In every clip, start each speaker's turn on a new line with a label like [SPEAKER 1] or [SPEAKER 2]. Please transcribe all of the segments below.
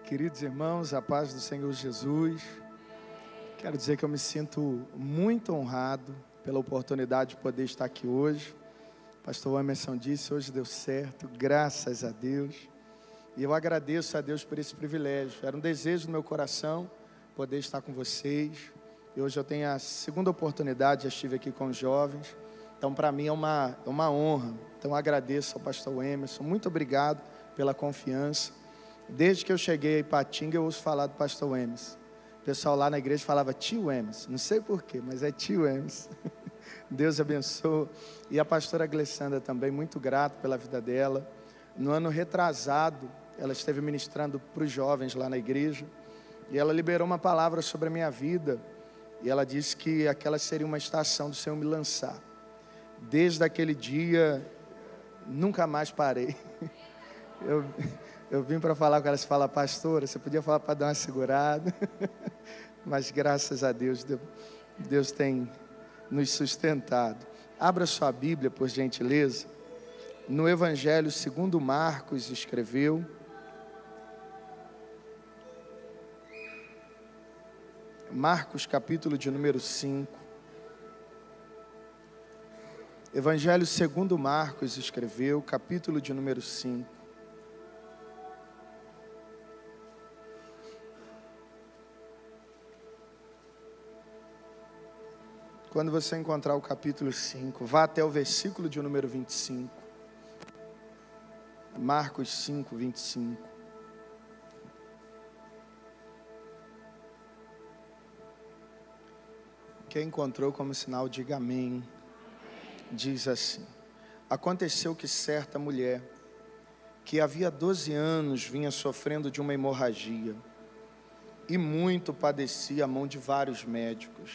[SPEAKER 1] Queridos irmãos, a paz do Senhor Jesus. Quero dizer que eu me sinto muito honrado pela oportunidade de poder estar aqui hoje. O pastor Emerson disse, hoje deu certo, graças a Deus. E eu agradeço a Deus por esse privilégio. Era um desejo do meu coração poder estar com vocês. E hoje eu tenho a segunda oportunidade, já estive aqui com os jovens. Então, para mim é uma honra. Então, eu agradeço ao pastor Emerson. Muito obrigado pela confiança. Desde que eu cheguei a Ipatinga, eu ouço falar do pastor Emerson. O pessoal lá na igreja falava tio Emerson. Não sei porquê, mas é tio Emerson. Deus abençoe. E a pastora Glessandra também, muito grato pela vida dela. No ano retrasado, ela esteve ministrando para os jovens lá na igreja. E ela liberou uma palavra sobre a minha vida. E ela disse que aquela seria uma estação do Senhor me lançar. Desde aquele dia, nunca mais parei. Eu vim para falar com ela, fala, pastora, você podia falar para dar uma segurada. Mas graças a Deus, Deus tem nos sustentado. Abra sua Bíblia, por gentileza. No Evangelho segundo Marcos escreveu. Marcos, capítulo de número 5. Evangelho segundo Marcos escreveu, capítulo de número 5. Quando você encontrar o capítulo 5, vá até o versículo de número 25. Marcos 5, 25. Quem encontrou como sinal, diga amém. Diz assim: aconteceu que certa mulher, que havia 12 anos vinha sofrendo de uma hemorragia, e muito padecia a mão de vários médicos,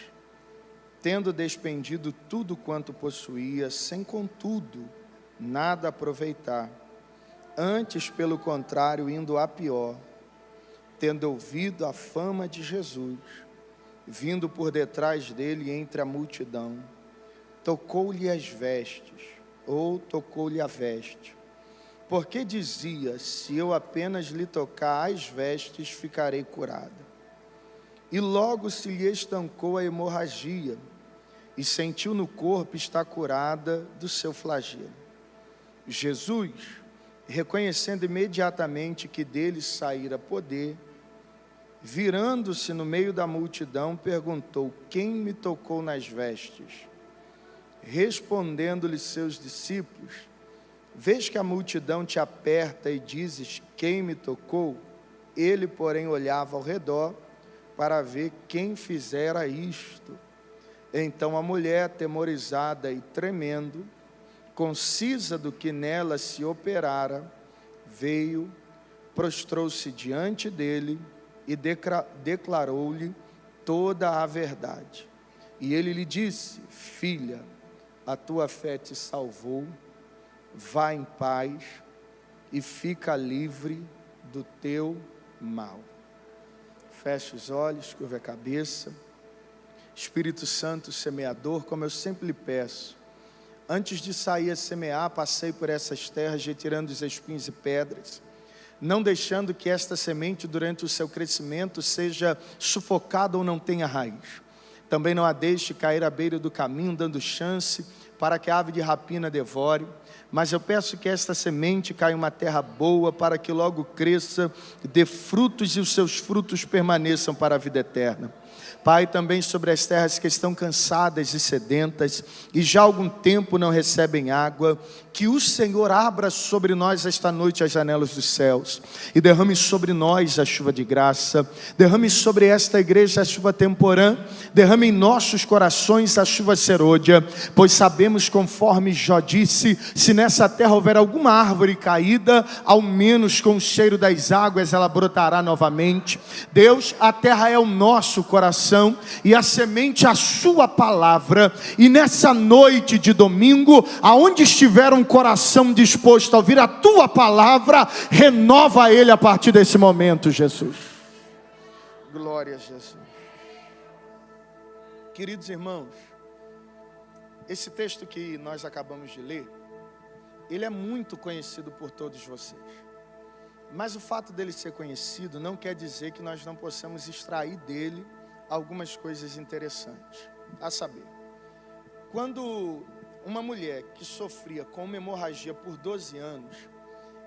[SPEAKER 1] tendo despendido tudo quanto possuía, sem contudo nada aproveitar, antes pelo contrário indo a pior, tendo ouvido a fama de Jesus, vindo por detrás dele entre a multidão, tocou-lhe as vestes, ou tocou-lhe a veste, porque dizia, se eu apenas lhe tocar as vestes, ficarei curada. E logo se lhe estancou a hemorragia, e sentiu no corpo estar curada do seu flagelo. Jesus, reconhecendo imediatamente que dele saíra poder, virando-se no meio da multidão, perguntou, quem me tocou nas vestes? Respondendo-lhe seus discípulos, vês que a multidão te aperta e dizes, quem me tocou? Ele, porém, olhava ao redor para ver quem fizera isto. Então a mulher, atemorizada e tremendo, concisa do que nela se operara, veio, prostrou-se diante dele e declarou-lhe toda a verdade. E ele lhe disse, filha, a tua fé te salvou, vá em paz e fica livre do teu mal. Feche os olhos, curva a cabeça. Espírito Santo, semeador, como eu sempre lhe peço, antes de sair a semear, passei por essas terras, retirando os espinhos e pedras, não deixando que esta semente, durante o seu crescimento, seja sufocada ou não tenha raiz. Também não a deixe cair à beira do caminho, dando chance para que a ave de rapina devore, mas eu peço que esta semente caia em uma terra boa, para que logo cresça, dê frutos e os seus frutos permaneçam para a vida eterna. Pai, também sobre as terras que estão cansadas e sedentas, e já há algum tempo não recebem água, que o Senhor abra sobre nós esta noite as janelas dos céus, e derrame sobre nós a chuva de graça, derrame sobre esta igreja a chuva temporã, derrame em nossos corações a chuva serôdia, pois sabemos, conforme Jó disse, se nessa terra houver alguma árvore caída, ao menos com o cheiro das águas ela brotará novamente. Deus, a terra é o nosso coração, e a semente a sua palavra, e nessa noite de domingo, aonde estiver um coração disposto a ouvir a tua palavra, renova ele a partir desse momento, Jesus. Glória a Jesus. Queridos irmãos, esse texto que nós acabamos de ler, ele é muito conhecido por todos vocês, Mas o fato dele ser conhecido não quer dizer que nós não possamos extrair dele algumas coisas interessantes. A saber, quando uma mulher que sofria com uma hemorragia por 12 anos,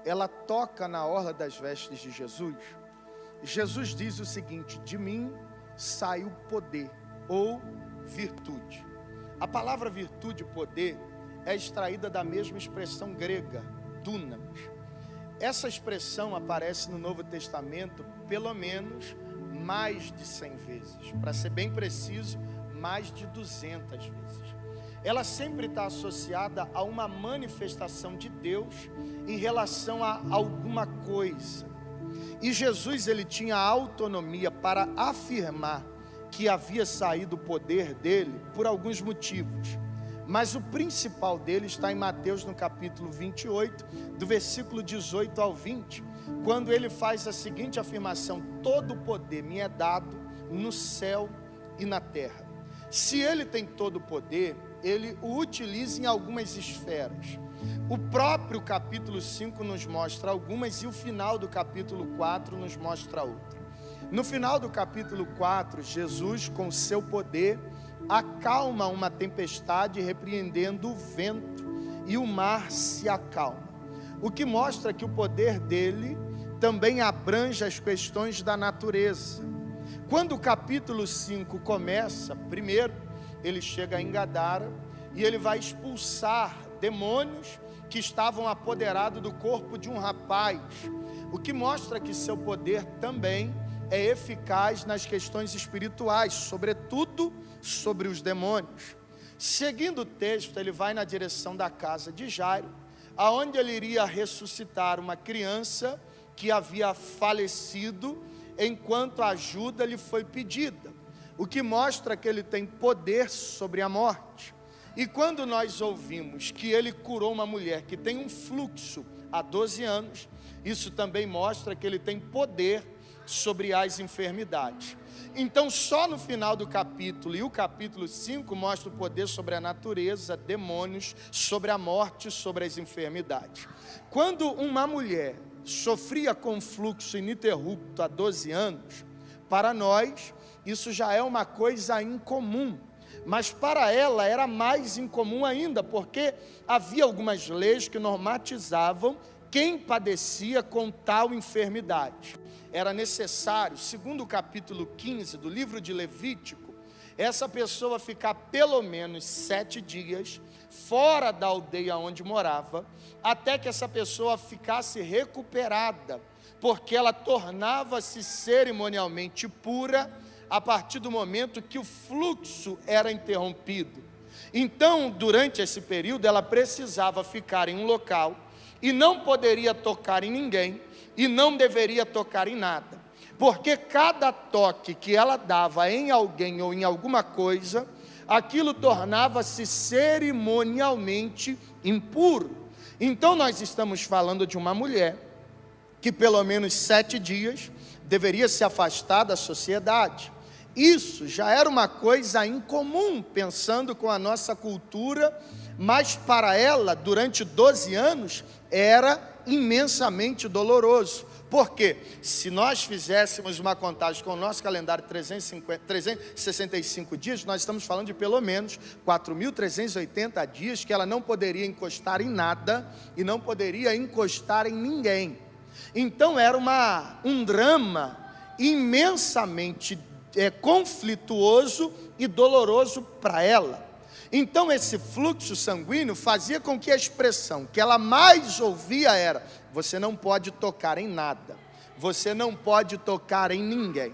[SPEAKER 1] ela toca na orla das vestes de Jesus, Jesus diz o seguinte: de mim saiu poder ou virtude. A palavra virtude e poder é extraída da mesma expressão grega, dunamis. Essa expressão aparece no Novo Testamento pelo menos mais de 100 vezes. Para ser bem preciso, mais de 200 vezes. Ela sempre está associada a uma manifestação de Deus em relação a alguma coisa. E Jesus, ele tinha autonomia para afirmar que havia saído o poder dele por alguns motivos. Mas o principal dele está em Mateus, no capítulo 28, do versículo 18 ao 20, quando ele faz a seguinte afirmação: todo o poder me é dado no céu e na terra. Se ele tem todo o poder, ele o utiliza em algumas esferas. O próprio capítulo 5 nos mostra algumas e o final do capítulo 4 nos mostra outra. No final do capítulo 4, Jesus, com seu poder, acalma uma tempestade, repreendendo o vento, e o mar se acalma. O que mostra que o poder dele também abrange as questões da natureza. Quando o capítulo 5 começa, primeiro, ele chega em Gadara e ele vai expulsar demônios que estavam apoderados do corpo de um rapaz, o que mostra que seu poder também é eficaz nas questões espirituais, sobretudo sobre os demônios. Seguindo o texto, ele vai na direção da casa de Jairo, aonde ele iria ressuscitar uma criança que havia falecido enquanto a ajuda lhe foi pedida, o que mostra que ele tem poder sobre a morte. E quando nós ouvimos que ele curou uma mulher que tem um fluxo há 12 anos, isso também mostra que ele tem poder sobre as enfermidades. Então, só no final do capítulo, e o capítulo 5 mostra o poder sobre a natureza, demônios, sobre a morte, sobre as enfermidades. Quando uma mulher sofria com fluxo ininterrupto há 12 anos, para nós, isso já é uma coisa incomum. Mas para ela era mais incomum ainda, porque havia algumas leis que normatizavam quem padecia com tal enfermidade. Era necessário, segundo o capítulo 15 do livro de Levítico, essa pessoa ficar pelo menos 7 dias fora da aldeia onde morava, até que essa pessoa ficasse recuperada, porque ela tornava-se cerimonialmente pura a partir do momento que o fluxo era interrompido. Então, durante esse período, ela precisava ficar em um local e não poderia tocar em ninguém e não deveria tocar em nada, porque cada toque que ela dava em alguém ou em alguma coisa, aquilo tornava-se cerimonialmente impuro. Então nós estamos falando de uma mulher que pelo menos 7 dias deveria se afastar da sociedade. Isso já era uma coisa incomum, pensando com a nossa cultura, mas para ela, durante 12 anos, era imensamente doloroso. Porque se nós fizéssemos uma contagem com o nosso calendário 365 dias, nós estamos falando de pelo menos 4.380 dias que ela não poderia encostar em nada e não poderia encostar em ninguém. Então era um drama imensamente conflituoso e doloroso para ela. Então esse fluxo sanguíneo fazia com que a expressão que ela mais ouvia era: você não pode tocar em nada, você não pode tocar em ninguém.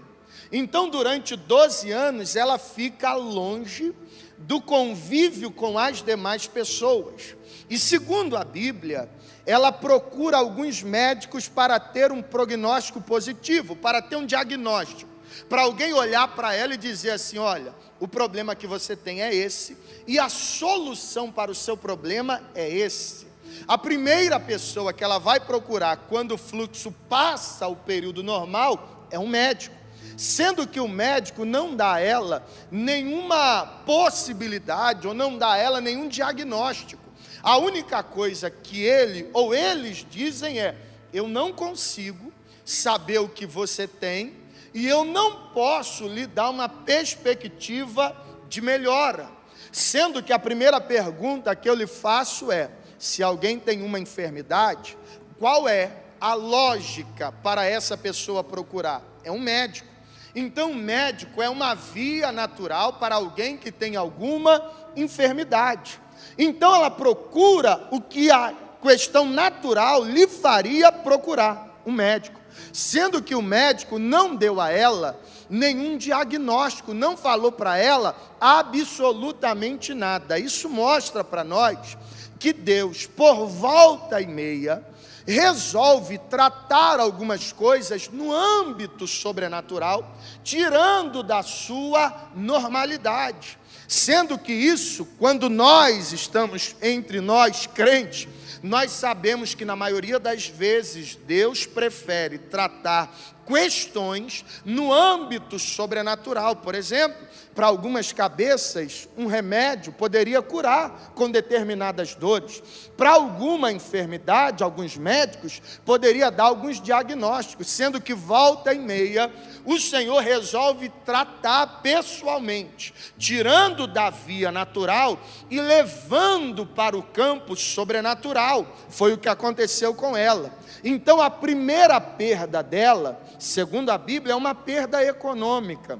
[SPEAKER 1] Então durante 12 anos ela fica longe do convívio com as demais pessoas. E segundo a Bíblia, ela procura alguns médicos para ter um prognóstico positivo, para ter um diagnóstico, para alguém olhar para ela e dizer assim: olha, o problema que você tem é esse, e a solução para o seu problema é esse. A primeira pessoa que ela vai procurar quando o fluxo passa o período normal é um médico, sendo que o médico não dá a ela nenhuma possibilidade ou não dá a ela nenhum diagnóstico. A única coisa que ele ou eles dizem é: eu não consigo saber o que você tem e eu não posso lhe dar uma perspectiva de melhora. Sendo que a primeira pergunta que eu lhe faço é: se alguém tem uma enfermidade, qual é a lógica para essa pessoa procurar? É um médico. Então, o médico é uma via natural para alguém que tem alguma enfermidade. Então, ela procura o que a questão natural lhe faria procurar, um médico. Sendo que o médico não deu a ela nenhum diagnóstico, não falou para ela absolutamente nada. Isso mostra para nós que Deus, por volta e meia, resolve tratar algumas coisas no âmbito sobrenatural, tirando da sua normalidade. Sendo que isso, quando nós estamos entre nós crentes, nós sabemos que na maioria das vezes Deus prefere tratar questões no âmbito sobrenatural. Por exemplo, para algumas cabeças, um remédio poderia curar com determinadas dores. Para alguma enfermidade, alguns médicos poderia dar alguns diagnósticos, sendo que volta e meia o Senhor resolve tratar pessoalmente, tirando da via natural e levando para o campo sobrenatural. Foi o que aconteceu com ela. Então, a primeira perda dela, segundo a Bíblia, é uma perda econômica.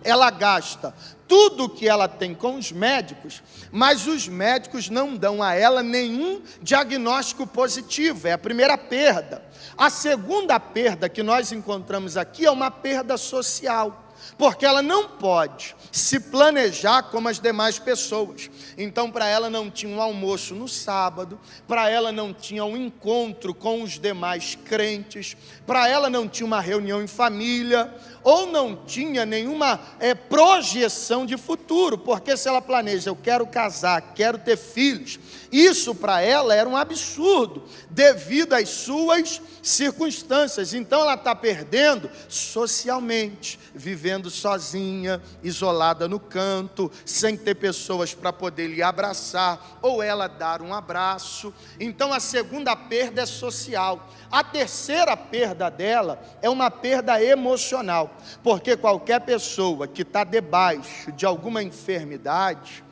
[SPEAKER 1] Ela gasta tudo o que ela tem com os médicos, mas os médicos não dão a ela nenhum diagnóstico positivo. É a primeira perda. A segunda perda que nós encontramos aqui é uma perda social, porque ela não pode se planejar como as demais pessoas. Então, para ela não tinha um almoço no sábado, para ela não tinha um encontro com os demais crentes, para ela não tinha uma reunião em família, ou não tinha nenhuma projeção de futuro, porque se ela planeja, eu quero casar, quero ter filhos, isso para ela era um absurdo, devido às suas circunstâncias. Então ela está perdendo socialmente, vivendo sozinha, isolada no canto, sem ter pessoas para poder lhe abraçar, ou ela dar um abraço. Então a segunda perda é social. A terceira perda dela é uma perda emocional, porque qualquer pessoa que está debaixo de alguma enfermidade,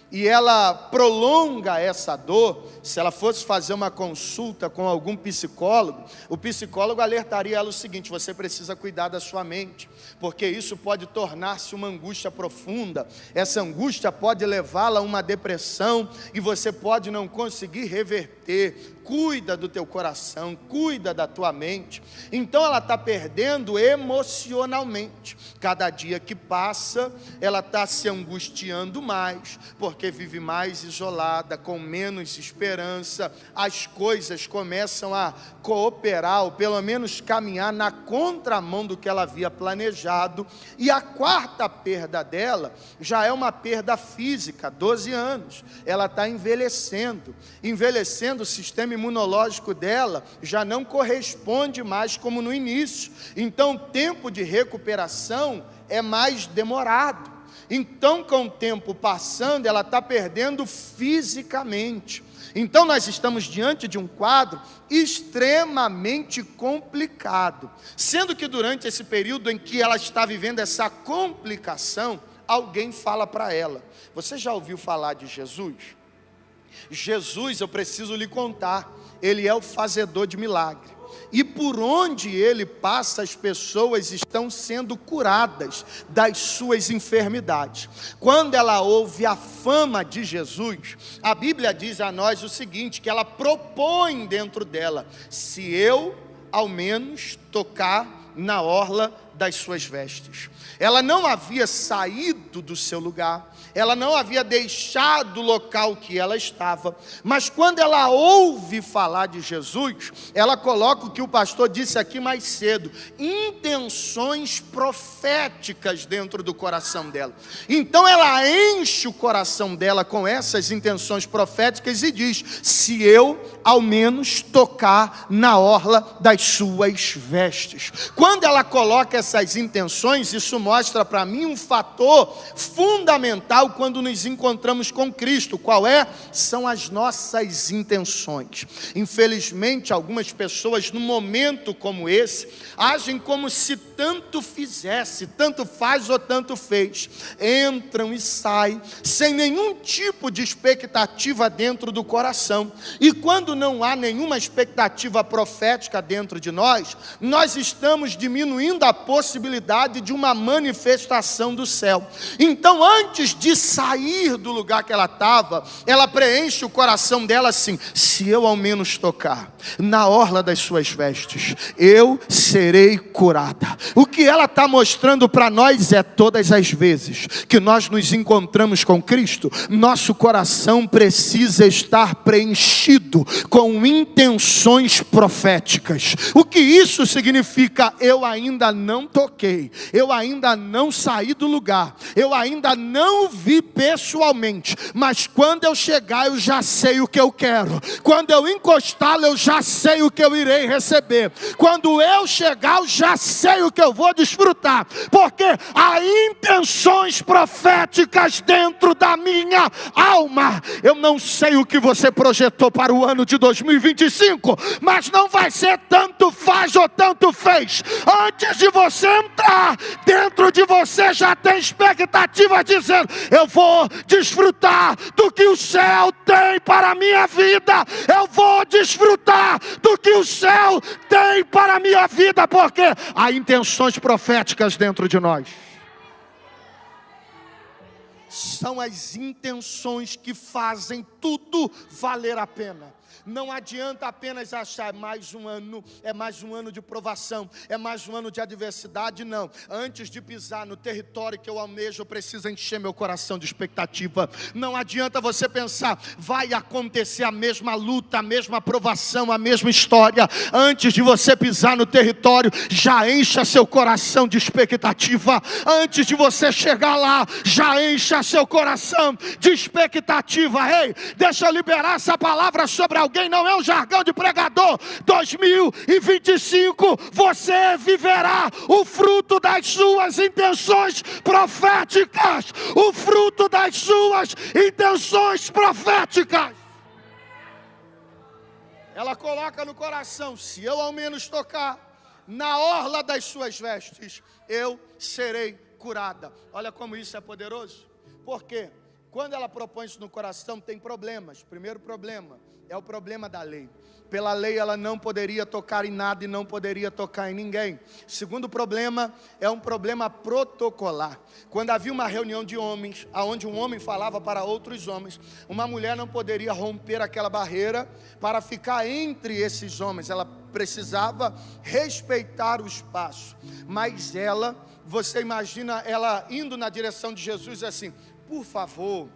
[SPEAKER 1] e ela prolonga essa dor, se ela fosse fazer uma consulta com algum psicólogo, o psicólogo alertaria ela o seguinte: você precisa cuidar da sua mente, porque isso pode tornar-se uma angústia profunda, essa angústia pode levá-la a uma depressão, e você pode não conseguir reverter. Cuida do teu coração, cuida da tua mente. Então ela está perdendo emocionalmente. Cada dia que passa, ela está se angustiando mais, porque vive mais isolada, com menos esperança. As coisas começam a cooperar, ou pelo menos caminhar na contramão do que ela havia planejado. E a quarta perda dela já é uma perda física, 12 anos. Ela está envelhecendo. Envelhecendo, o sistema imunológico dela já não corresponde mais como no início. Então o tempo de recuperação é mais demorado. Então, com o tempo passando, ela está perdendo fisicamente. Então nós estamos diante de um quadro extremamente complicado, sendo que durante esse período em que ela está vivendo essa complicação, alguém fala para ela: você já ouviu falar de Jesus? Jesus, eu preciso lhe contar, ele é o fazedor de milagre. E por onde ele passa, as pessoas estão sendo curadas das suas enfermidades. Quando ela ouve a fama de Jesus, a Bíblia diz a nós o seguinte, que ela propõe dentro dela: se eu ao menos tocar na orla das suas vestes. Ela não havia saído do seu lugar, ela não havia deixado o local que ela estava, mas quando ela ouve falar de Jesus, ela coloca o que o pastor disse aqui mais cedo, intenções proféticas dentro do coração dela. Então ela enche o coração dela com essas intenções proféticas e diz: se eu ao menos tocar na orla das suas vestes. Quando ela coloca essas intenções, isso mostra para mim um fator fundamental quando nos encontramos com Cristo. Qual é? São as nossas intenções. Infelizmente, algumas pessoas, num momento como esse, agem como se tanto fizesse, tanto faz ou tanto fez. Entram e saem, sem nenhum tipo de expectativa dentro do coração. E quando não há nenhuma expectativa profética dentro de nós, nós estamos diminuindo a possibilidade de uma manifestação do céu. Então, antes de sair do lugar que ela estava, ela preenche o coração dela assim: se eu ao menos tocar na orla das suas vestes, eu serei curada. O que ela está mostrando para nós é, todas as vezes que nós nos encontramos com Cristo, nosso coração precisa estar preenchido com intenções proféticas. O que isso significa? Eu ainda não toquei, eu ainda não saí do lugar, eu ainda não vi pessoalmente, mas quando eu chegar eu já sei o que eu quero, quando eu encostá-lo eu já sei o que eu irei receber, quando eu chegar eu já sei o que eu vou desfrutar, porque há intenções proféticas dentro da minha alma. Eu não sei o que você projetou para o ano de 2025, mas não vai ser tanto faz ou tanto fez. Antes de você entrar, dentro de você já tem expectativa dizendo: eu vou desfrutar do que o céu tem para a minha vida, eu vou desfrutar do que o céu tem para a minha vida, porque há intenções proféticas dentro de nós. São as intenções que fazem tudo valer a pena. Não adianta apenas achar mais um ano, é mais um ano de provação, é mais um ano de adversidade, não. Antes de pisar no território que eu almejo, eu preciso encher meu coração de expectativa. Não adianta você pensar, vai acontecer a mesma luta, a mesma provação, a mesma história. Antes de você pisar no território, já encha seu coração de expectativa. Antes de você chegar lá, já encha seu coração de expectativa. Ei, deixa eu liberar essa palavra sobre alguém. Não é um jargão de pregador. 2025 você viverá o fruto das suas intenções proféticas. O fruto das suas intenções proféticas. Ela coloca no coração: se eu ao menos tocar na orla das suas vestes, eu serei curada. Olha como isso é poderoso. Por quê? Quando ela propõe isso no coração, tem problemas. Primeiro problema é o problema da lei. Pela lei ela não poderia tocar em nada e não poderia tocar em ninguém. Segundo problema é um problema protocolar. Quando havia uma reunião de homens, onde um homem falava para outros homens, uma mulher não poderia romper aquela barreira para ficar entre esses homens. Ela precisava respeitar o espaço. Mas ela, você imagina ela indo na direção de Jesus assim: por favor,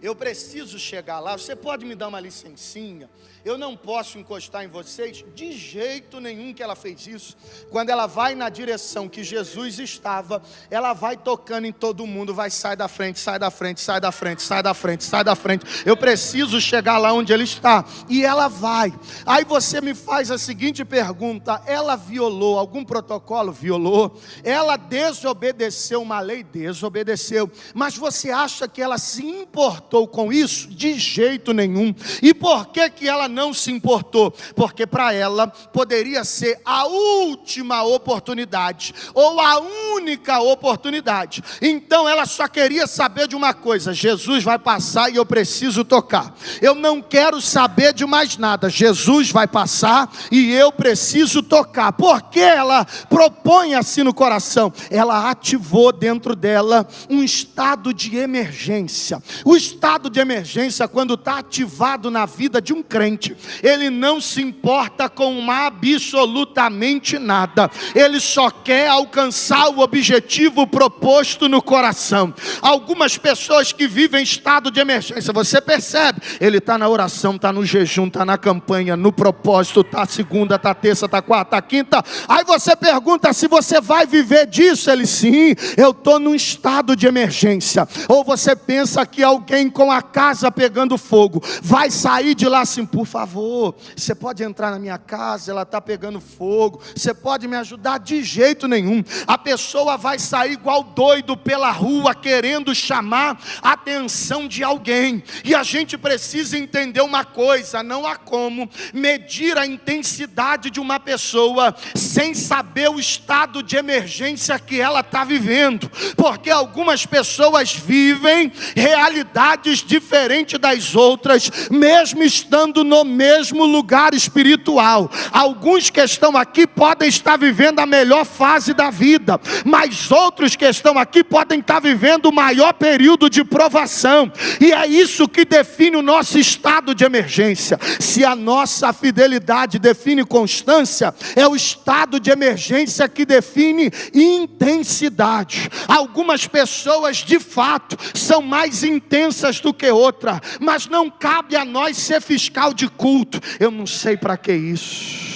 [SPEAKER 1] eu preciso chegar lá, você pode me dar uma licencinha? Eu não posso encostar em vocês. De jeito nenhum que ela fez isso. Quando ela vai na direção que Jesus estava, ela vai tocando em todo mundo, vai: sai da frente, sai da frente, sai da frente, sai da frente, sai da frente, eu preciso chegar lá onde ele está. E ela vai. Aí você me faz a seguinte pergunta: ela violou algum protocolo? Violou. Ela desobedeceu uma lei? Desobedeceu. Mas você acha que ela se importou com isso? De jeito nenhum. E por que ela não se importou? Porque para ela poderia ser a última oportunidade, ou a única oportunidade. Então ela só queria saber de uma coisa: Jesus vai passar e eu preciso tocar. Eu não quero saber de mais nada. Jesus vai passar e eu preciso tocar. Porque ela propõe assim no coração? Ela ativou dentro dela um estado de emergência. O estado de emergência, quando está ativado na vida de um crente, ele não se importa com absolutamente nada. Ele só quer alcançar o objetivo proposto no coração. Algumas pessoas que vivem em estado de emergência, você percebe, ele está na oração, está no jejum, está na campanha, no propósito, está segunda, está terça, está quarta, está quinta. Aí você pergunta se você vai viver disso. Ele: sim, eu estou num estado de emergência. Ou você pensa que alguém alguém com a casa pegando fogo vai sair de lá assim: por favor, você pode entrar na minha casa, ela está pegando fogo, você pode me ajudar? De jeito nenhum. A pessoa vai sair igual doido pela rua, querendo chamar a atenção de alguém. E a gente precisa entender uma coisa: não há como medir a intensidade de uma pessoa sem saber o estado de emergência que ela está vivendo, porque algumas pessoas vivem realidades diferentes das outras, mesmo estando no mesmo lugar espiritual. Alguns que estão aqui podem estar vivendo a melhor fase da vida, mas outros que estão aqui podem estar vivendo o maior período de provação, e é isso que define o nosso estado de emergência. Se a nossa fidelidade define constância, é o estado de emergência que define intensidade. Algumas pessoas de fato são mais intensas do que outras, mas não cabe a nós ser fiscal de culto. Eu não sei para que isso.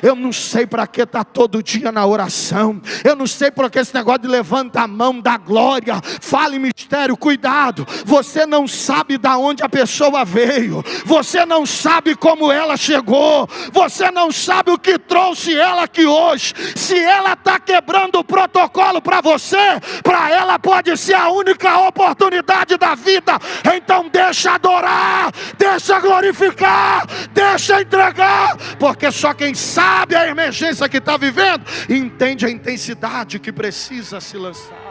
[SPEAKER 1] Eu não sei para que está todo dia na oração. Eu não sei para que esse negócio de levanta a mão, dá glória, fala em mistério. Cuidado, você não sabe de onde a pessoa veio, você não sabe como ela chegou, você não sabe o que trouxe ela aqui hoje. Se ela está quebrando o protocolo para você, para ela pode ser a única oportunidade da vida. Então deixa adorar, deixa glorificar, deixa entregar, porque só quem sabe a emergência que está vivendo entende a intensidade que precisa se lançar.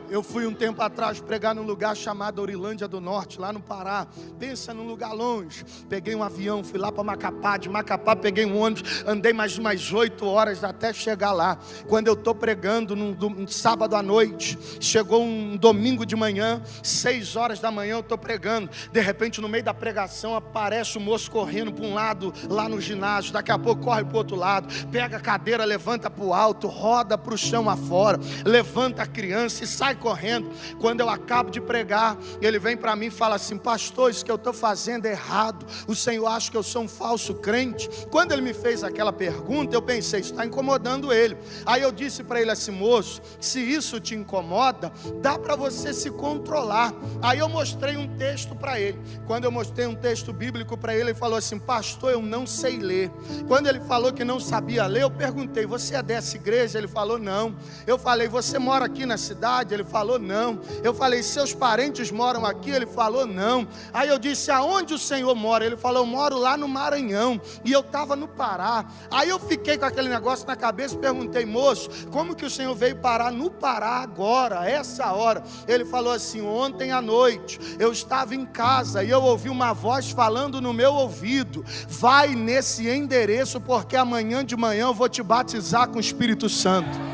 [SPEAKER 1] Eu fui um tempo atrás pregar num lugar chamado Orilândia do Norte, lá no Pará. Pensa num lugar longe. Peguei um avião, fui lá para Macapá. De Macapá peguei um ônibus, andei mais umas 8 horas até chegar lá. Quando eu estou pregando num sábado à noite, chegou um domingo de manhã, 6 horas da manhã eu estou pregando. De repente no meio da pregação aparece um moço correndo para um lado, lá no ginásio. Daqui a pouco corre para o outro lado, pega a cadeira, levanta para o alto, roda para o chão afora, levanta a criança e sai correndo. Quando eu acabo de pregar, ele vem para mim e fala assim: pastor, isso que eu estou fazendo é errado, o senhor acha que eu sou um falso crente? Quando ele me fez aquela pergunta, eu pensei, isso está incomodando ele. Aí eu disse para ele assim: moço, se isso te incomoda, dá para você se controlar. Aí eu mostrei um texto para ele. Quando eu mostrei um texto bíblico para ele, ele falou assim: pastor, eu não sei ler. Quando ele falou que não sabia ler, eu perguntei: você é dessa igreja? Ele falou: não. Eu falei: você mora aqui na cidade? Ele falou: não. Eu falei: seus parentes moram aqui? Ele falou: não. Aí eu disse: aonde o senhor mora? Ele falou: eu moro lá no Maranhão. E eu estava no Pará. Aí eu fiquei com aquele negócio na cabeça e perguntei: moço, como que o senhor veio parar no Pará agora, essa hora? Ele falou assim: ontem à noite eu estava em casa e eu ouvi uma voz falando no meu ouvido: vai nesse endereço, porque amanhã de manhã eu vou te batizar com o Espírito Santo.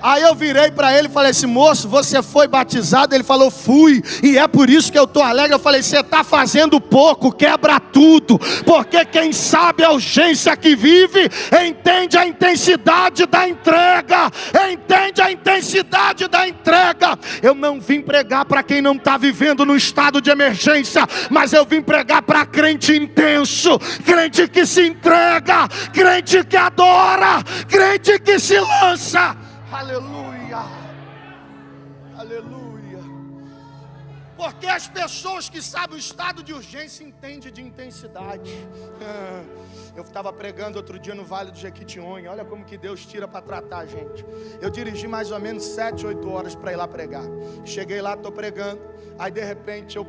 [SPEAKER 1] Aí eu virei para ele e falei assim: moço, você foi batizado? Ele falou: fui, e é por isso que eu estou alegre. Eu falei: você está fazendo pouco, quebra tudo, porque quem sabe a urgência que vive, entende a intensidade da entrega, entende a intensidade da entrega. Eu não vim pregar para quem não está vivendo no estado de emergência, mas eu vim pregar para crente intenso, crente que se entrega, crente que adora, crente que se lança. Aleluia, aleluia. Porque as pessoas que sabem o estado de urgência entendem de intensidade. Eu estava pregando outro dia no Vale do Jequitinhonha. Olha como que Deus tira para tratar a gente. Eu dirigi mais ou menos 7, 8 horas para ir lá pregar. Cheguei lá, estou pregando. Aí de repente eu,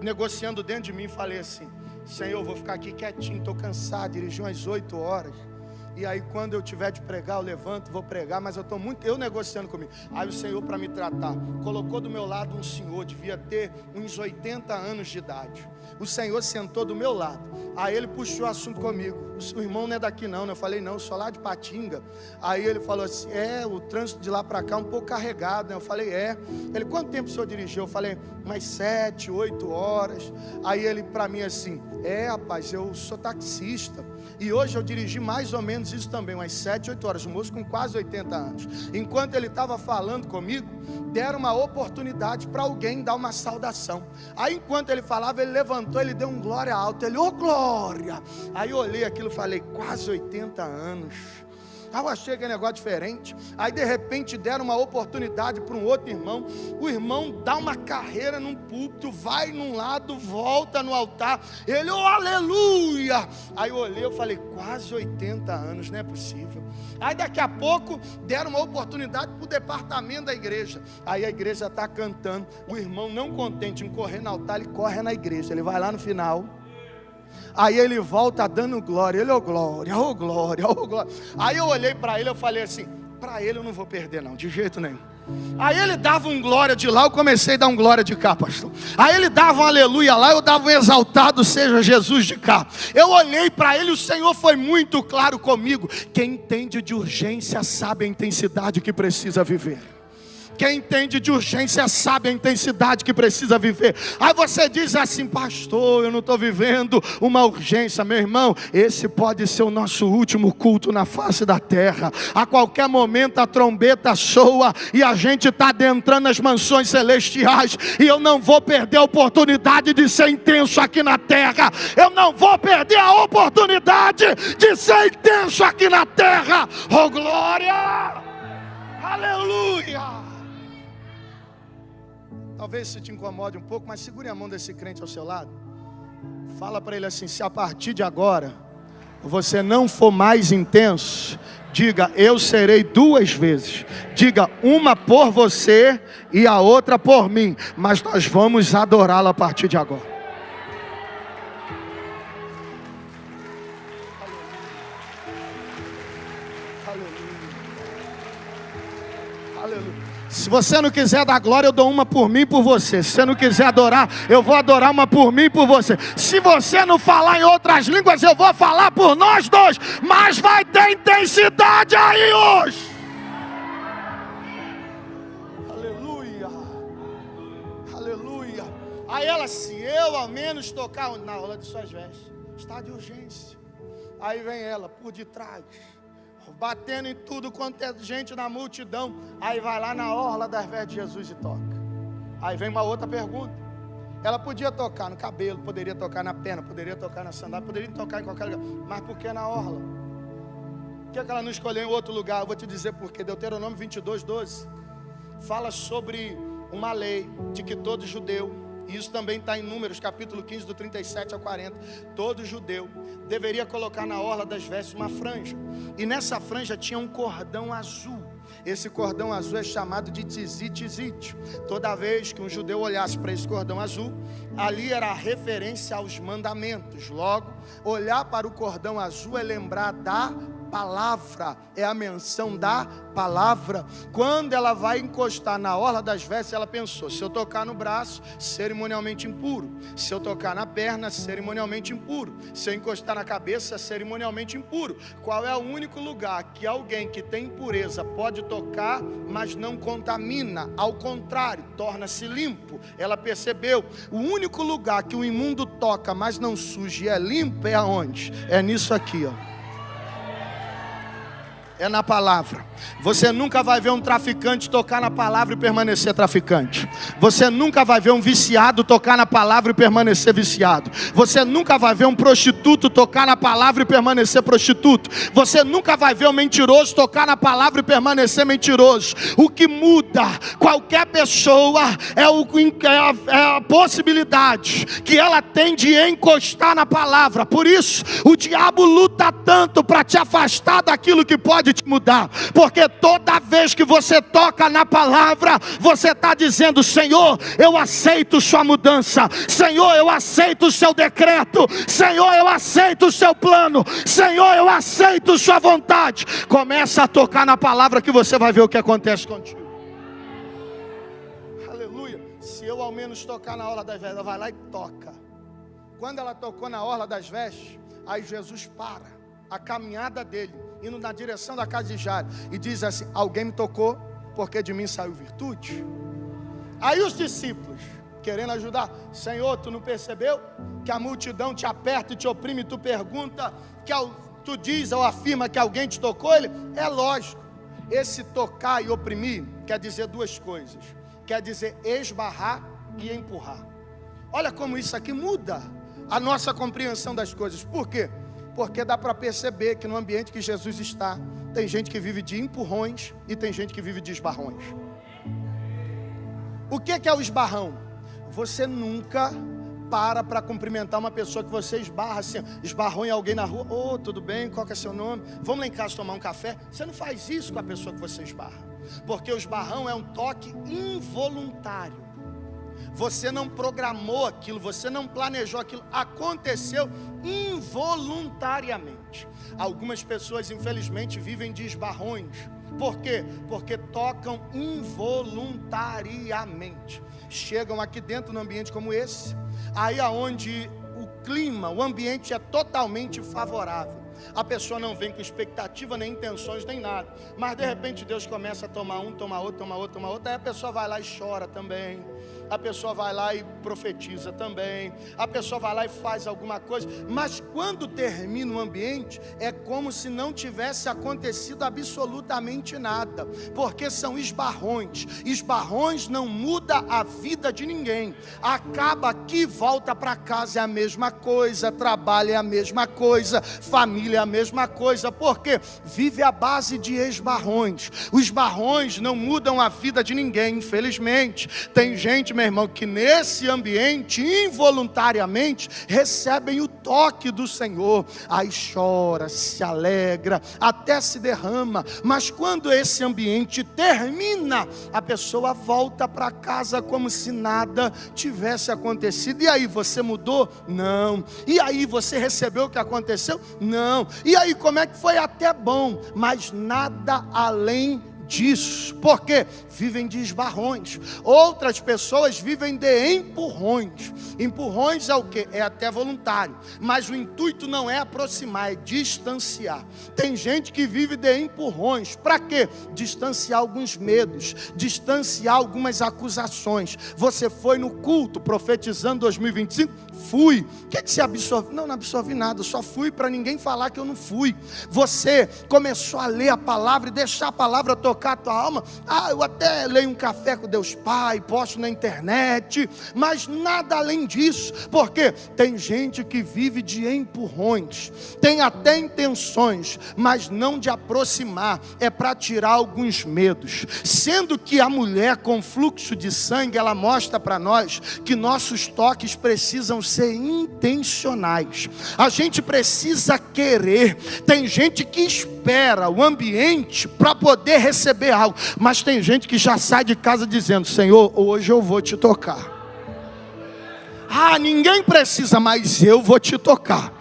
[SPEAKER 1] negociando dentro de mim, falei assim: Senhor, eu vou ficar aqui quietinho, estou cansado, dirigi umas 8 horas. E aí quando eu tiver de pregar, eu levanto, vou pregar, mas eu negociando comigo. Aí o Senhor, para me tratar, colocou do meu lado um senhor, devia ter uns 80 anos de idade. O Senhor sentou do meu lado. Aí ele puxou o assunto comigo: o irmão não é daqui não, né? Eu falei: não, eu sou lá de Patinga. Aí ele falou assim: o trânsito de lá para cá é um pouco carregado, né? Eu falei: Ele: quanto tempo o senhor dirigiu? Eu falei: umas 7, 8 horas. Aí ele para mim assim: rapaz, eu sou taxista. E hoje eu dirigi mais ou menos isso também, umas 7, 8 horas. Um moço com quase 80 anos. Enquanto ele estava falando comigo, deram uma oportunidade para alguém dar uma saudação. Aí enquanto ele falava, ele levantou, ele deu um glória alto. Ele: ô glória! Aí eu olhei aquilo e falei: quase 80 anos. Eu achei aquele negócio diferente. Aí de repente deram uma oportunidade para um outro irmão. O irmão dá uma carreira num púlpito, vai num lado, volta no altar. Ele, oh, aleluia! Aí eu olhei, eu falei, quase 80 anos, não é possível. Aí daqui a pouco deram uma oportunidade para o departamento da igreja. Aí a igreja está cantando. O irmão, não contente em correr no altar, ele corre na igreja. Ele vai lá no final. Aí ele volta dando glória. Ele, oh glória, oh glória, oh glória. Aí eu olhei para ele, eu falei assim, para ele eu não vou perder não, de jeito nenhum. Aí ele dava um glória de lá, eu comecei a dar um glória de cá, pastor. Aí ele dava um aleluia lá, eu dava um exaltado seja Jesus de cá. Eu olhei para ele, o Senhor foi muito claro comigo. Quem entende de urgência sabe a intensidade que precisa viver. Quem entende de urgência sabe a intensidade que precisa viver. Aí você diz assim, pastor, eu não estou vivendo uma urgência. Meu irmão, esse pode ser o nosso último culto na face da terra. A qualquer momento a trombeta soa e a gente está adentrando as mansões celestiais. E eu não vou perder a oportunidade de ser intenso aqui na terra. Eu não vou perder a oportunidade de ser intenso aqui na terra. Oh glória! Aleluia! Talvez isso te incomode um pouco, mas segure a mão desse crente ao seu lado. Fala para ele assim, se a partir de agora você não for mais intenso, diga, eu serei 2 vezes. Diga, uma por você e a outra por mim. Mas nós vamos adorá-lo a partir de agora. Se você não quiser dar glória, eu dou uma por mim e por você. Se você não quiser adorar, eu vou adorar uma por mim e por você. Se você não falar em outras línguas, eu vou falar por nós dois. Mas vai ter intensidade aí hoje. Aleluia. Aleluia. Aí ela, se eu ao menos tocar na orla de suas vestes, está de urgência. Aí vem ela por detrás, batendo em tudo quanto é gente na multidão. Aí vai lá na orla das vestes de Jesus e toca. Aí vem uma outra pergunta. Ela podia tocar no cabelo, poderia tocar na perna, poderia tocar na sandália, poderia tocar em qualquer lugar. Mas por que na orla? Por que ela não escolheu em outro lugar? Eu vou te dizer por quê. Deuteronômio 22:12 fala sobre uma lei de que todo judeu, e isso também está em Números, capítulo 15, do 37 ao 40. Todo judeu deveria colocar na orla das vestes uma franja. E nessa franja tinha um cordão azul. Esse cordão azul é chamado de tzit. Toda vez que um judeu olhasse para esse cordão azul, ali era a referência aos mandamentos. Logo, olhar para o cordão azul é lembrar da palavra, é a menção da palavra. Quando ela vai encostar na orla das vestes, ela pensou, se eu tocar no braço, cerimonialmente impuro. Se eu tocar na perna, cerimonialmente impuro. Se eu encostar na cabeça, cerimonialmente impuro. Qual é o único lugar que alguém que tem impureza pode tocar, mas não contamina? Ao contrário, torna-se limpo. Ela percebeu, o único lugar que o imundo toca, mas não suja e é limpo, é aonde? É nisso aqui, ó. É na palavra. Você nunca vai ver um traficante tocar na palavra e permanecer traficante. Você nunca vai ver um viciado tocar na palavra e permanecer viciado. Você nunca vai ver um prostituto tocar na palavra e permanecer prostituto. Você nunca vai ver um mentiroso tocar na palavra e permanecer mentiroso. O que muda qualquer pessoa é a possibilidade que ela tem de encostar na palavra. Por isso, o diabo luta tanto para te afastar daquilo que pode te mudar, porque toda vez que você toca na palavra, você está dizendo, Senhor, eu aceito sua mudança, Senhor, eu aceito o seu decreto, Senhor, eu aceito o seu plano, Senhor, eu aceito sua vontade. Começa a tocar na palavra que você vai ver o que acontece contigo. Aleluia. Se eu ao menos tocar na orla das vestes, ela vai lá e toca. Quando ela tocou na orla das vestes, aí Jesus para a caminhada dele, indo na direção da casa de Jairo, e diz assim, alguém me tocou, porque de mim saiu virtude. Aí os discípulos, querendo ajudar, Senhor, tu não percebeu que a multidão te aperta e te oprime, e tu pergunta, tu diz ou afirma que alguém te tocou? Ele, é lógico, esse tocar e oprimir quer dizer 2 coisas, quer dizer esbarrar e empurrar. Olha como isso aqui muda a nossa compreensão das coisas. Por quê? Porque dá para perceber que no ambiente que Jesus está, Tem gente que vive de empurrões e tem gente que vive de esbarrões. O que é o esbarrão? Você nunca para cumprimentar uma pessoa que você esbarra assim, esbarrou em alguém na rua. Ô, tudo bem, qual que é seu nome? Vamos lá em casa tomar um café. Você não faz isso com a pessoa que você esbarra, porque o esbarrão é um toque involuntário. Você não programou aquilo, você não planejou aquilo, aconteceu involuntariamente. Algumas pessoas, infelizmente, vivem de esbarrões. Por quê? Porque tocam involuntariamente. Chegam aqui dentro num ambiente como esse, aí aonde o clima, o ambiente é totalmente favorável. A pessoa não vem com expectativa, nem intenções, nem nada. Mas de repente Deus começa a tomar um, tomar outro, tomar outro, tomar outro. Aí a pessoa vai lá e chora também. A pessoa vai lá e profetiza também. A pessoa vai lá e faz alguma coisa. Mas quando termina o ambiente, é como se não tivesse acontecido absolutamente nada. Porque são esbarrões. Esbarrões não muda a vida de ninguém. Acaba aqui, volta para casa, é a mesma coisa. Trabalho é a mesma coisa. Família é a mesma coisa. Porque vive à base de esbarrões. Os esbarrões não mudam a vida de ninguém, infelizmente. Tem gente, meu irmão, que nesse ambiente, involuntariamente, recebem o toque do Senhor. Aí chora, se alegra, até se derrama. Mas quando esse ambiente termina, a pessoa volta para casa como se nada tivesse acontecido. E aí, você mudou? Não. E aí, você recebeu o que aconteceu? Não. E aí, como é que foi? Até bom, mas nada além disso. Porque vivem de esbarrões. Outras pessoas vivem de empurrões. Empurrões é o que? É até voluntário, mas o intuito não é aproximar, é distanciar. Tem gente que vive de empurrões. Para quê? Distanciar alguns medos, distanciar algumas acusações. Você foi no culto profetizando 2025? Fui. O que você absorveu? Não absorvi nada, só fui para ninguém falar que eu não fui. Você começou a ler a palavra e deixar a palavra tocar a tua alma. Eu até leio um café com Deus Pai, posto na internet, mas nada além disso. Porque tem gente que vive de empurrões, tem até intenções, mas não de aproximar, é para tirar alguns medos. Sendo que a mulher com fluxo de sangue, ela mostra para nós que nossos toques precisam ser intencionais. A gente precisa querer. Tem gente que espera o ambiente para poder receber algo, mas tem gente que já sai de casa dizendo: Senhor, hoje eu vou te tocar. Ninguém precisa, mas eu vou te tocar.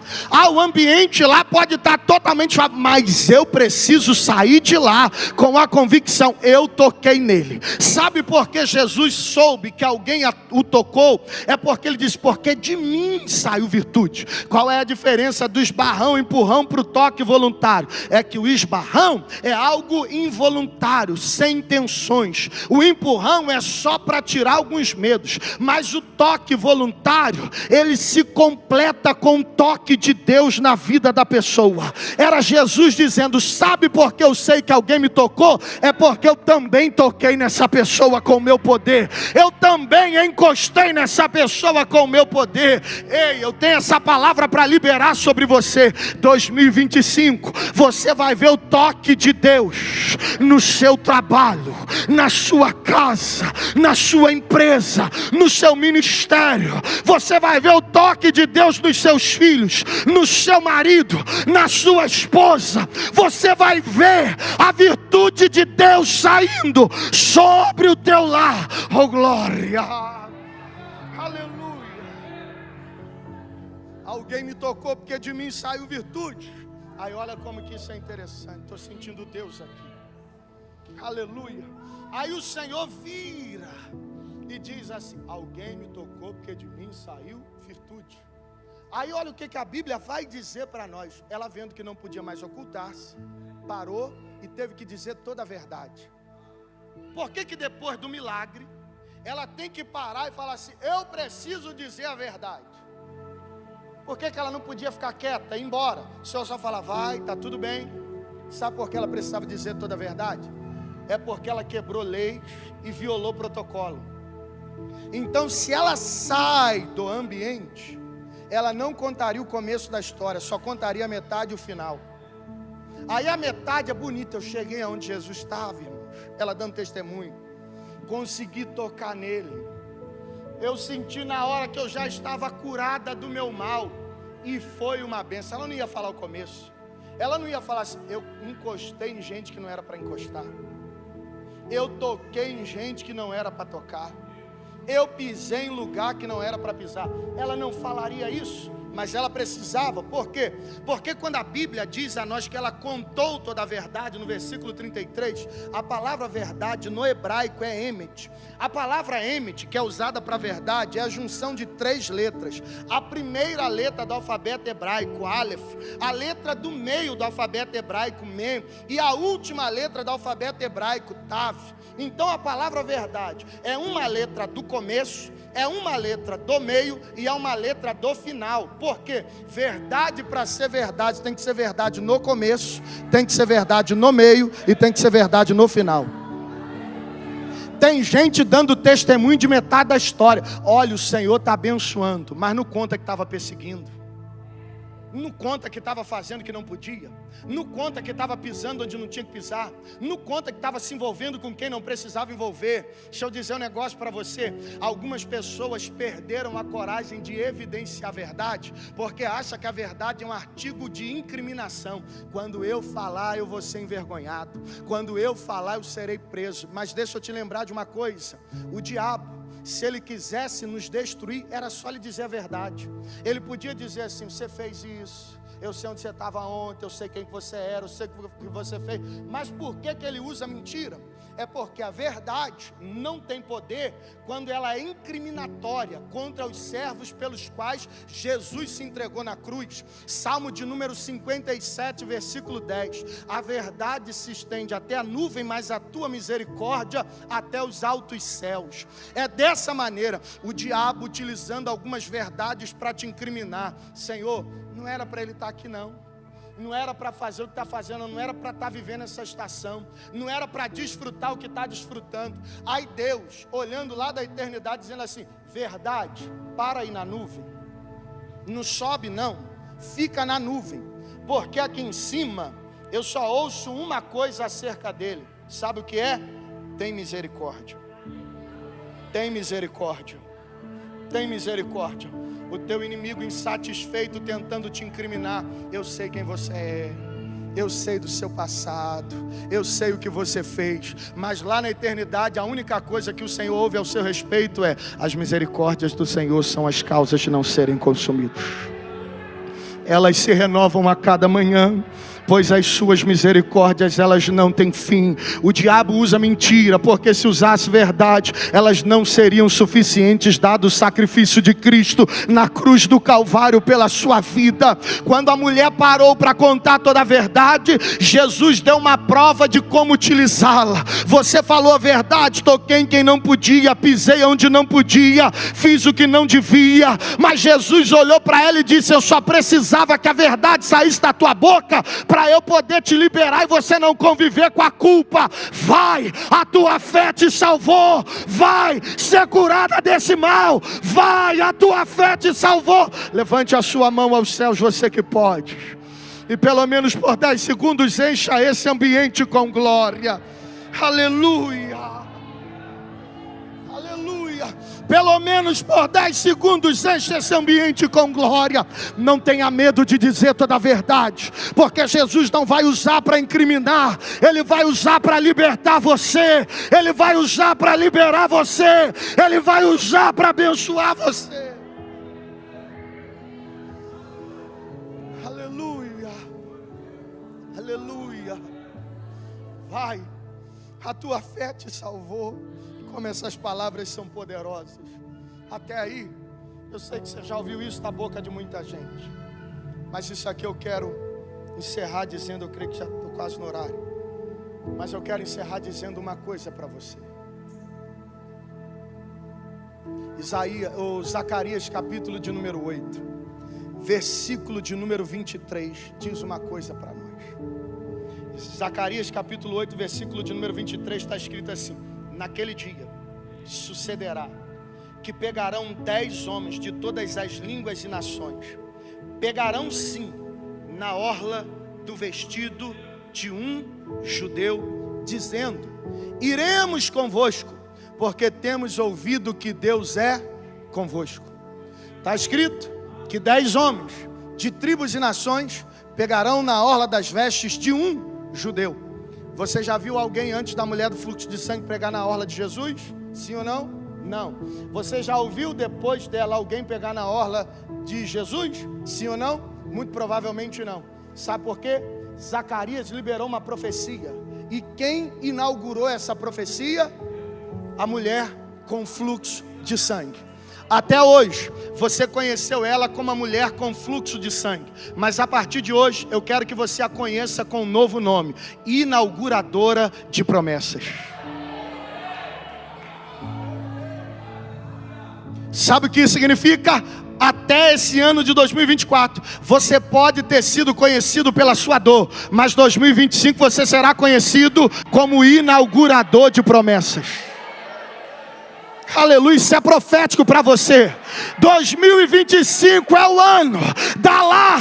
[SPEAKER 1] O ambiente lá pode estar totalmente, mas eu preciso sair de lá com a convicção: eu toquei nele. Sabe por que Jesus soube que alguém o tocou? É porque ele disse: porque de mim saiu virtude. Qual é a diferença do esbarrão, empurrão para o toque voluntário? É que o esbarrão é algo involuntário, sem intenções. O empurrão é só para tirar alguns medos, mas o toque voluntário, ele se completa com o toque de Deus na vida da pessoa. Era Jesus dizendo: sabe por que eu sei que alguém me tocou? É porque eu também toquei nessa pessoa com o meu poder. Eu também encostei nessa pessoa com o meu poder. Ei, eu tenho essa palavra para liberar sobre você. 2025, você vai ver o toque de Deus no seu trabalho, na sua casa, na sua empresa, no seu ministério. Você vai ver o toque de Deus nos seus filhos, no seu marido, na sua esposa. Você vai ver a virtude de Deus saindo sobre o teu lar. Oh, glória! Aleluia! Alguém me tocou porque de mim saiu virtude. Aí olha como que isso é interessante. Estou sentindo Deus aqui. Aleluia! Aí o Senhor vira e diz assim: alguém me tocou porque de mim saiu virtude. Aí olha o que a Bíblia vai dizer para nós. Ela, vendo que não podia mais ocultar-se, parou e teve que dizer toda a verdade. Por que depois do milagre ela tem que parar e falar assim: eu preciso dizer a verdade? Por que ela não podia ficar quieta, ir embora? O Senhor só fala: vai, está tudo bem. Sabe por que ela precisava dizer toda a verdade? É porque ela quebrou leis e violou protocolo. Então, se ela sai do ambiente, ela não contaria o começo da história, só contaria a metade e o final. Aí a metade é bonita. Eu cheguei aonde Jesus estava, irmãos. Ela dando testemunho. Consegui tocar nele. Eu senti na hora que eu já estava curada do meu mal. E foi uma benção. Ela não ia falar o começo. Ela não ia falar assim: eu encostei em gente que não era para encostar. Eu toquei em gente que não era para tocar. Eu pisei em lugar que não era para pisar. Ela não falaria isso, mas ela precisava. Por quê? Porque quando a Bíblia diz a nós que ela contou toda a verdade, no versículo 33, a palavra verdade no hebraico é emet. A palavra emet, que é usada para verdade, é a junção de 3 letras. A primeira letra do alfabeto hebraico, Aleph, a letra do meio do alfabeto hebraico, Mem, e a última letra do alfabeto hebraico, Tav. Então a palavra verdade é uma letra do começo, é uma letra do meio e é uma letra do final. Por quê? Verdade, para ser verdade, tem que ser verdade no começo, tem que ser verdade no meio e tem que ser verdade no final. Tem gente dando testemunho de metade da história. Olha, o Senhor está abençoando, mas não conta que estava perseguindo. Não conta que estava fazendo o que não podia. Não conta que estava pisando onde não tinha que pisar. Não conta que estava se envolvendo com quem não precisava envolver. Deixa eu dizer um negócio para você. Algumas pessoas perderam a coragem de evidenciar a verdade, porque acham que a verdade é um artigo de incriminação. Quando eu falar, eu vou ser envergonhado. Quando eu falar, eu serei preso. Mas deixa eu te lembrar de uma coisa. O diabo, se ele quisesse nos destruir, era só lhe dizer a verdade. Ele podia dizer assim: você fez isso, eu sei onde você estava ontem, eu sei quem que você era, eu sei o que você fez. Mas por que ele usa mentira? É porque a verdade não tem poder quando ela é incriminatória contra os servos pelos quais Jesus se entregou na cruz. Salmo de número 57, versículo 10. A verdade se estende até a nuvem, mas a tua misericórdia até os altos céus. É dessa maneira, o diabo utilizando algumas verdades para te incriminar. Senhor, não era para ele estar aqui não. Não era para fazer o que está fazendo, não era para estar vivendo essa estação, não era para desfrutar o que está desfrutando. Aí Deus, olhando lá da eternidade, dizendo assim: verdade, para aí na nuvem, não sobe não, fica na nuvem, porque aqui em cima eu só ouço uma coisa acerca dele. Sabe o que é? Tem misericórdia. Tem misericórdia. Tem misericórdia. O teu inimigo insatisfeito tentando te incriminar, eu sei quem você é, eu sei do seu passado, eu sei o que você fez, mas lá na eternidade a única coisa que o Senhor ouve ao seu respeito é: as misericórdias do Senhor são as causas de não serem consumidos. Elas se renovam a cada manhã, pois as suas misericórdias, elas não têm fim. O diabo usa mentira, porque se usasse verdade, elas não seriam suficientes, dado o sacrifício de Cristo na cruz do Calvário pela sua vida. Quando a mulher parou para contar toda a verdade, Jesus deu uma prova de como utilizá-la. Você falou a verdade, toquei em quem não podia, pisei onde não podia, fiz o que não devia, mas Jesus olhou para ela e disse: eu só precisava que a verdade saísse da tua boca para eu poder te liberar e você não conviver com a culpa. Vai, a tua fé te salvou. Vai ser curada desse mal. Vai, a tua fé te salvou. Levante a sua mão aos céus, você que pode, e pelo menos por 10 segundos encha esse ambiente com glória. Aleluia. Pelo menos por 10 segundos enche esse ambiente com glória. Não tenha medo de dizer toda a verdade, porque Jesus não vai usar para incriminar, Ele vai usar para libertar você, Ele vai usar para liberar você, Ele vai usar para abençoar você. Aleluia, aleluia. Vai, a tua fé te salvou. Como essas palavras são poderosas. Até aí, eu sei que você já ouviu isso da boca de muita gente, mas isso aqui eu quero encerrar dizendo, eu creio que já estou quase no horário, mas eu quero encerrar dizendo uma coisa para você. Zacarias capítulo de número 8, versículo de número 23, diz uma coisa para nós. Zacarias capítulo 8, versículo de número 23, está escrito assim: naquele dia sucederá que pegarão 10 homens de todas as línguas e nações, pegarão sim na orla do vestido de um judeu, dizendo: iremos convosco, porque temos ouvido que Deus é convosco. Está escrito que 10 homens de tribos e nações pegarão na orla das vestes de um judeu. Você já viu alguém antes da mulher do fluxo de sangue pegar na orla de Jesus? Sim ou não? Não. Você já ouviu depois dela alguém pegar na orla de Jesus? Sim ou não? Muito provavelmente não. Sabe por quê? Zacarias liberou uma profecia. E quem inaugurou essa profecia? A mulher com fluxo de sangue. Até hoje, você conheceu ela como a mulher com fluxo de sangue. Mas a partir de hoje, eu quero que você a conheça com um novo nome: inauguradora de promessas. Sabe o que isso significa? Até esse ano de 2024, você pode ter sido conhecido pela sua dor, mas 2025 você será conhecido como inaugurador de promessas. Aleluia, isso é profético para você. 2025 é o ano da Lar,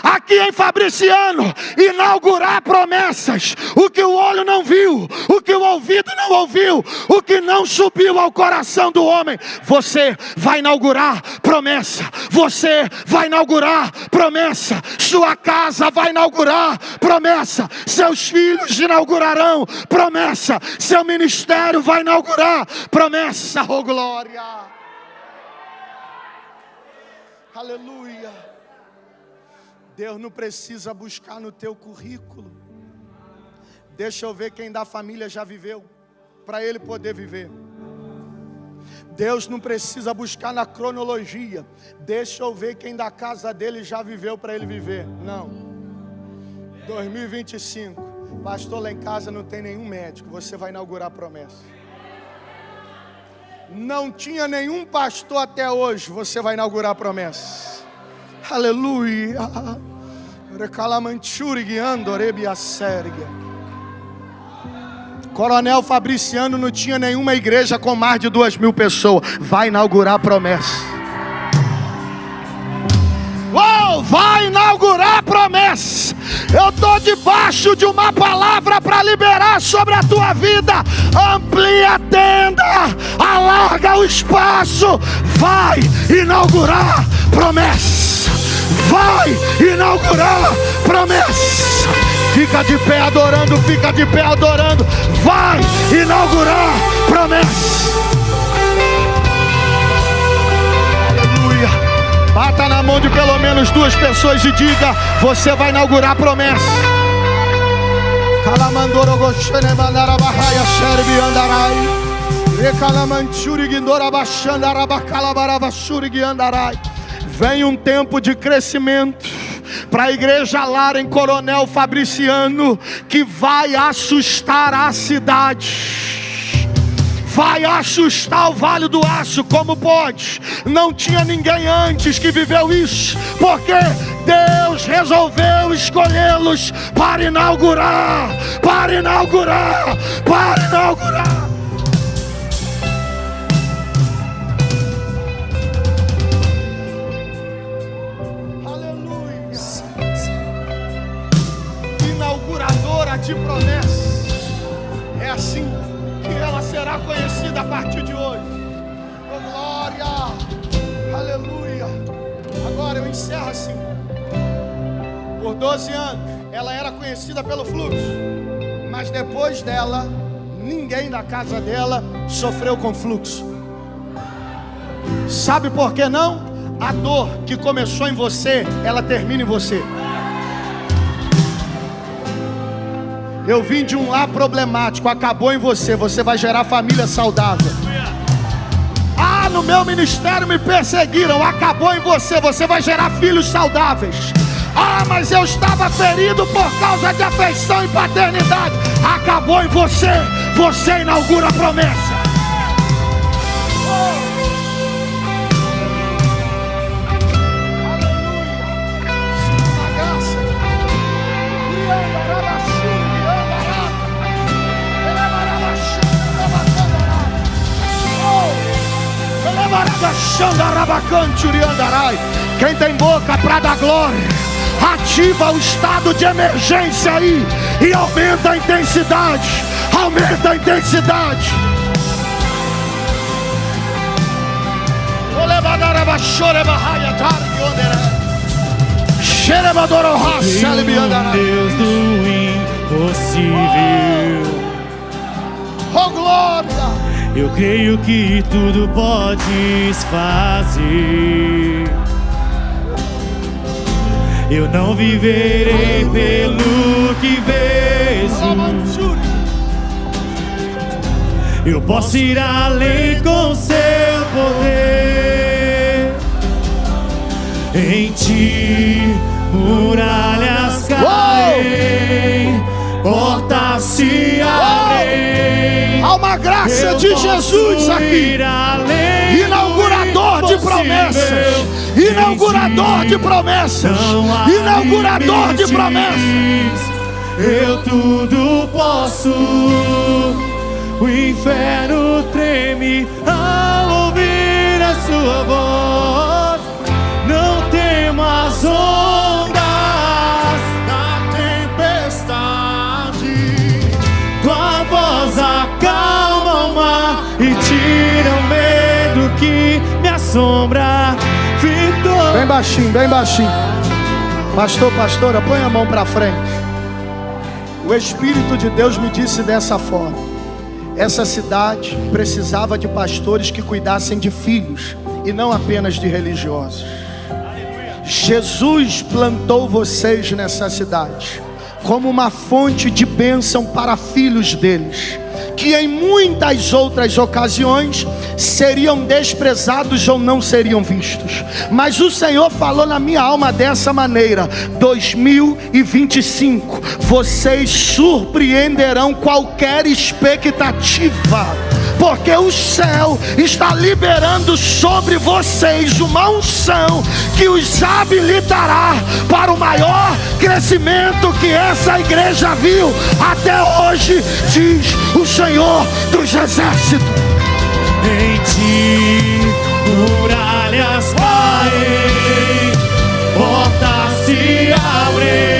[SPEAKER 1] aqui em Fabriciano, inaugurar promessas. O que o olho não viu, o que o ouvido não ouviu, o que não subiu ao coração do homem, você vai inaugurar promessa. Você vai inaugurar promessa. Sua casa vai inaugurar promessa. Seus filhos inaugurarão promessa. Seu ministério vai inaugurar promessa. Oh, glória! Aleluia! Deus não precisa buscar no teu currículo. Deixa eu ver quem da família já viveu, para ele poder viver. Deus não precisa buscar na cronologia. Deixa eu ver quem da casa dele já viveu, para ele viver. Não. 2025, pastor, lá em casa não tem nenhum médico. Você vai inaugurar promessa. Não tinha nenhum pastor até hoje. Você vai inaugurar promessa. Aleluia. Coronel Fabriciano não tinha nenhuma igreja com mais de 2.000 pessoas. Vai inaugurar promessa. Uou, vai inaugurar promessa. Eu estou debaixo de uma palavra para liberar sobre a tua vida. Amplia a tenda, alarga o espaço. Vai inaugurar promessa. Vai inaugurar promessa. Fica de pé adorando, fica de pé adorando. Vai inaugurar promessa. Aleluia. Bata na mão de pelo menos 2 pessoas e diga: você vai inaugurar promessa. Vem um tempo de crescimento para a igreja Lar em Coronel Fabriciano, que vai assustar a cidade. Vai assustar o Vale do Aço. Como pode? Não tinha ninguém antes que viveu isso, porque Deus resolveu escolhê-los para inaugurar, para inaugurar, para inaugurar. Aleluia. Inauguradora de promessas. É assim que ela será conhecida a partir de hoje. Oh, glória! Aleluia! Agora eu encerro assim. Por 12 anos ela era conhecida pelo fluxo, mas depois dela, ninguém da casa dela sofreu com fluxo. Sabe por que não? A dor que começou em você, ela termina em você. Eu vim de um lar problemático, acabou em você. Você vai gerar família saudável. Ah, no meu ministério me perseguiram, acabou em você. Você vai gerar filhos saudáveis. Ah, mas eu estava ferido por causa de afeição e paternidade. Acabou em você. Você inaugura a promessa. Quem tem boca para dar glória, Ativa o estado de emergência aí e aumenta a intensidade. Aumenta a intensidade.
[SPEAKER 2] Deus do impossível.
[SPEAKER 1] Oh glória!
[SPEAKER 2] Eu creio que tudo podes fazer. Eu não viverei pelo que vejo. Eu posso ir além com seu poder. Em ti muralhas caem, portas se abrem.
[SPEAKER 1] Há uma graça de Jesus aqui. Inaugurador de promessas. Inaugurador de promessas. Inaugurador de promessas.
[SPEAKER 2] Eu tudo posso. O inferno treme ao ouvir a sua voz. Não temas ondas da tempestade. Tua voz acalma o mar e tira o medo que me assombra. Vitor.
[SPEAKER 1] Bem baixinho, bem baixinho. Pastora, põe a mão para frente. O Espírito de Deus me disse dessa forma: essa cidade precisava de pastores que cuidassem de filhos e não apenas de religiosos. Jesus plantou vocês nessa cidade como uma fonte de bênção para filhos deles, que em muitas outras ocasiões seriam desprezados ou não seriam vistos. Mas o Senhor falou na minha alma dessa maneira: 2025, vocês surpreenderão qualquer expectativa, porque o céu está liberando sobre vocês uma unção que os habilitará para o maior crescimento que essa igreja viu até hoje, diz o Senhor dos Exércitos.
[SPEAKER 2] Em ti muralhas caem, portas se abrem.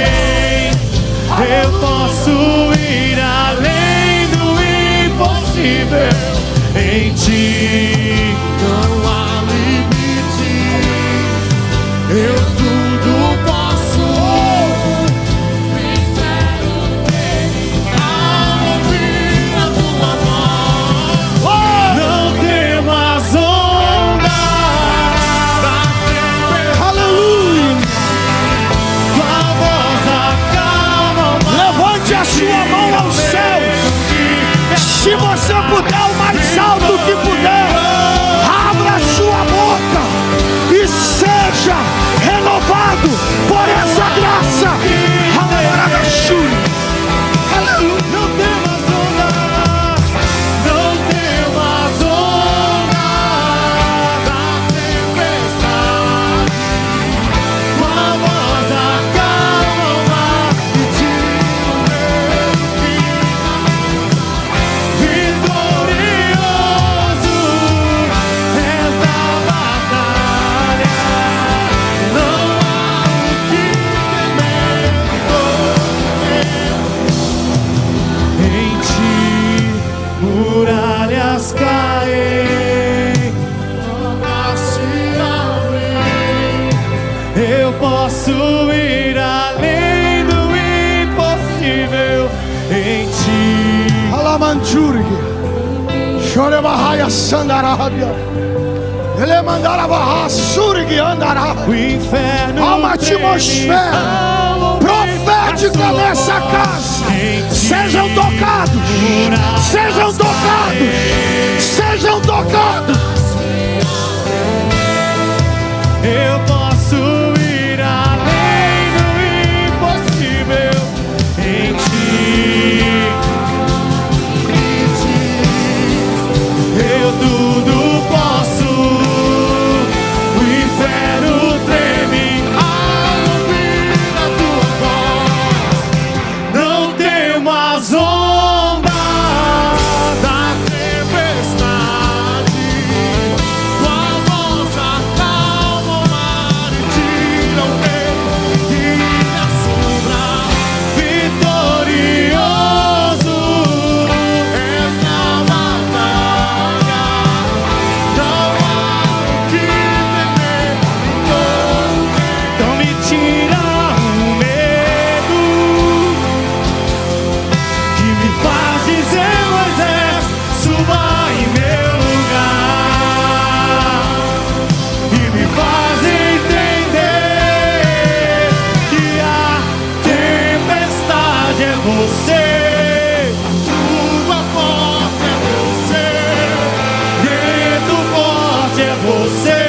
[SPEAKER 2] Eu posso ir além do impossível. Em ti não há limites. Eu tudo posso. Ao ouvir a tua voz. Não temas ondas da tempestade.
[SPEAKER 1] Aleluia!
[SPEAKER 2] Tua voz acalma o mar.
[SPEAKER 1] Levante a sua mão aos céus. Se você puder, o mais alto que puder, abra a sua boca e seja renovado por essa graça. Aleluia.
[SPEAKER 2] Não temas ondas, não temas ondas da tempestade. Tua voz acalma o mar e tira o medo que vitorioso és da batalha. Não há o que temer. Em ti muralhas caem, portas se abrem. Eu posso ir além do impossível. Em ti
[SPEAKER 1] Alamanjuri, Chorebahaya Sandarabia, ele mandará barra surgi andará.
[SPEAKER 2] o inferno
[SPEAKER 1] Há uma
[SPEAKER 2] treme
[SPEAKER 1] atmosfera
[SPEAKER 2] ao ouvir
[SPEAKER 1] profética
[SPEAKER 2] a sua
[SPEAKER 1] nessa
[SPEAKER 2] voz.
[SPEAKER 1] casa.
[SPEAKER 2] Em ti
[SPEAKER 1] Sejam tocados, sejam tocados, sejam tocados.
[SPEAKER 2] Eu posso ir além do impossível. Em ti eu tudo posso. O inferno treme ao ouvir a tua voz. Não temas ondas da tempestade. você, chuva forte é você, vento forte é você.